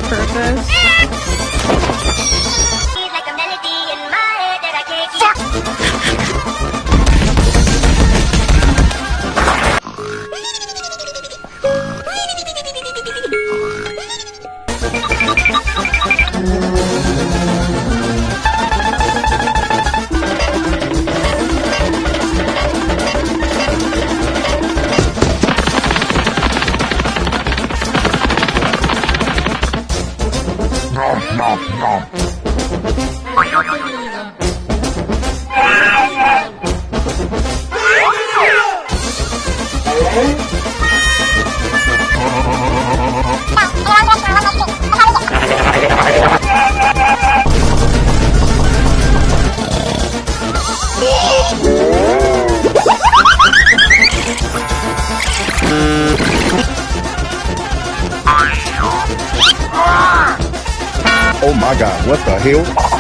Purpose. Like a melody in my head that I can't keep. Oh my god, what the hell?